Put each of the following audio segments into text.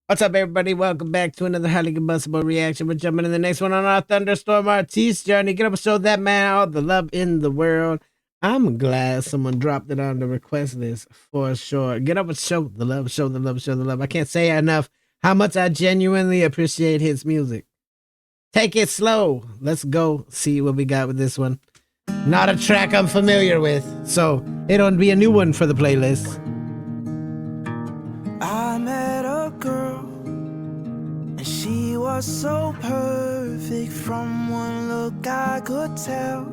What's up, everybody? Welcome back to another highly combustible reaction. We're jumping in the next one on our Thunderstorm Artis journey. Get up and show that man all the love in the world. I'm glad someone dropped it on the request list for sure. Get up and show the love, show the love, show the love. I can't say enough how much I genuinely appreciate his music. Take it slow. Let's go see what we got with this one. Not a track I'm familiar with, so it'll be a new one for the playlist. I met a girl, and she was so perfect. From one look I could tell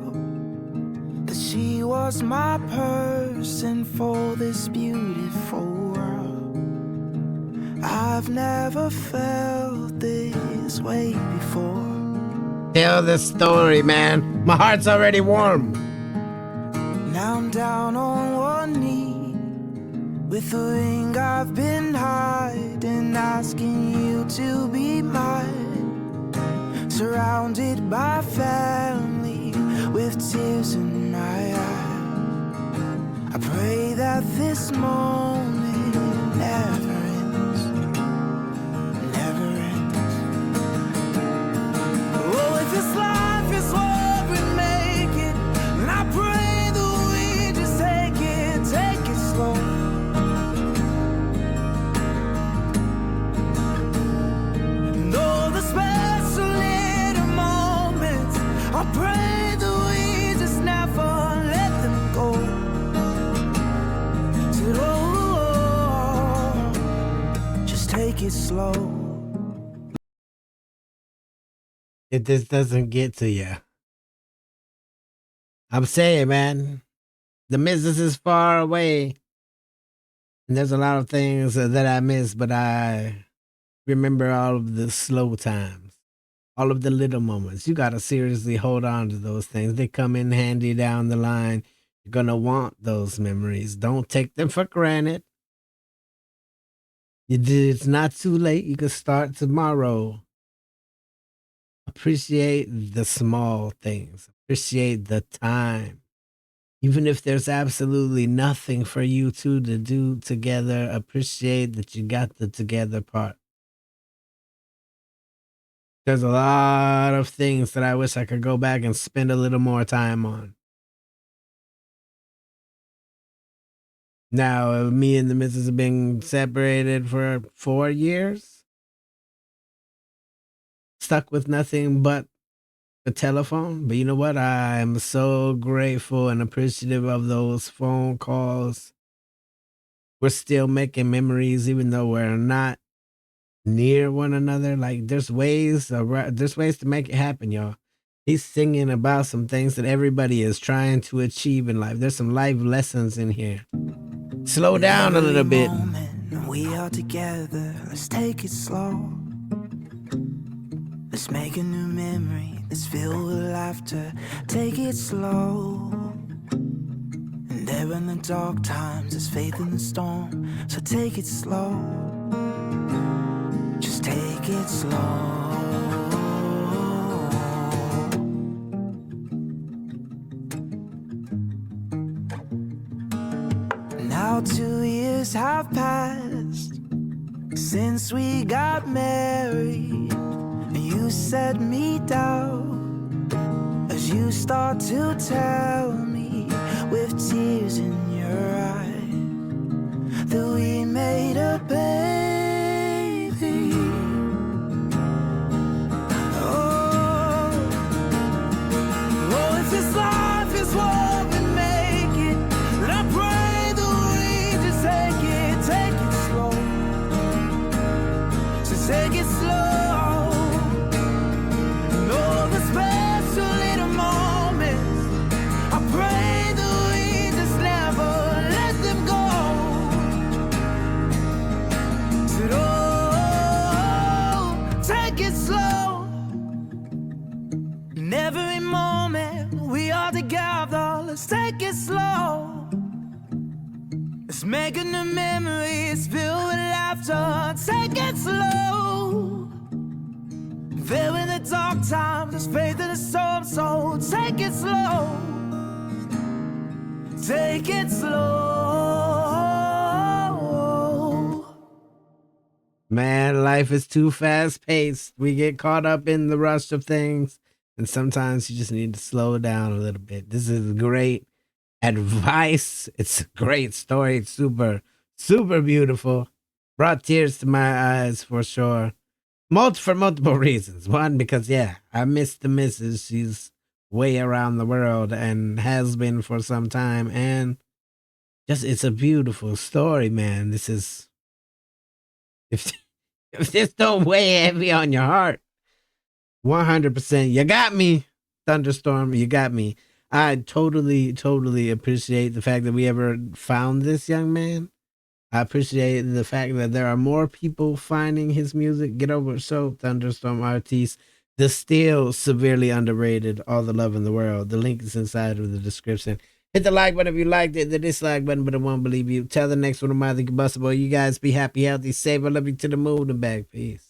that she was my person for this beautiful world. I've never felt this way before. Tell the story, man. My heart's already warm. Now I'm down on one knee with the ring I've been hiding, asking you to be mine. Surrounded by family with tears in my eyes. I pray that this moment never ends, never ends. Oh, if this life is what we make it, and I pray that we just take it slow. I pray that we just never let them go. So, just take it slow. If this doesn't get to you, I'm saying, man, the missus is far away. And there's a lot of things that I miss, but I remember all of the slow times, all of the little moments. You got to seriously hold on to those things. They come in handy down the line. You're going to want those memories. Don't take them for granted. It's not too late. You can start tomorrow. Appreciate the small things. Appreciate the time. Even if there's absolutely nothing for you two to do together, appreciate that you got the together part. There's a lot of things that I wish I could go back and spend a little more time on. Now, me and the missus have been separated for 4 years. Stuck with nothing but the telephone. But you know what? I am so grateful and appreciative of those phone calls. We're still making memories even though we're not near one another. Like there's ways to make it happen, y'all. He's singing about some things that everybody is trying to achieve in life. There's some life lessons in here. Slow down a little bit. We are together, let's take it slow. Let's make a new memory that's filled with laughter. Take it slow. And there in the dark times, there's faith in the storm. So take it slow. Just take it slow. Now 2 years have passed since we got married. You set me down as you start to tell me with tears in your eyes that we made a baby. Oh, if this life is what we make it, then I pray that we just take it slow. So take it slow. Every moment we are together, let's take it slow. Let's make a new memories filled with laughter. Take it slow. There in the dark times, there's faith in the storm. So take it slow. Take it slow. Take it slow. Man, life is too fast paced. We get caught up in the rush of things, and sometimes you just need to slow down a little bit. This is great advice. It's a great story. It's super, super beautiful. Brought tears to my eyes for sure. For multiple reasons. One, because I miss the missus. She's way around the world and has been for some time. And just it's a beautiful story, man. This is if this don't weigh heavy on your heart, 100%. You got me, Thunderstorm. You got me. I totally appreciate the fact that we ever found this young man. I appreciate the fact that there are more people finding his music. Get over it. So, Thunderstorm Artis, the still severely underrated, all the love in the world. The link is inside of the description. Hit the like button if you liked it, the dislike button, but I won't believe you. Tell the next one of my Combustible. You guys be happy, healthy, safe. I love you to the moon and back. Peace.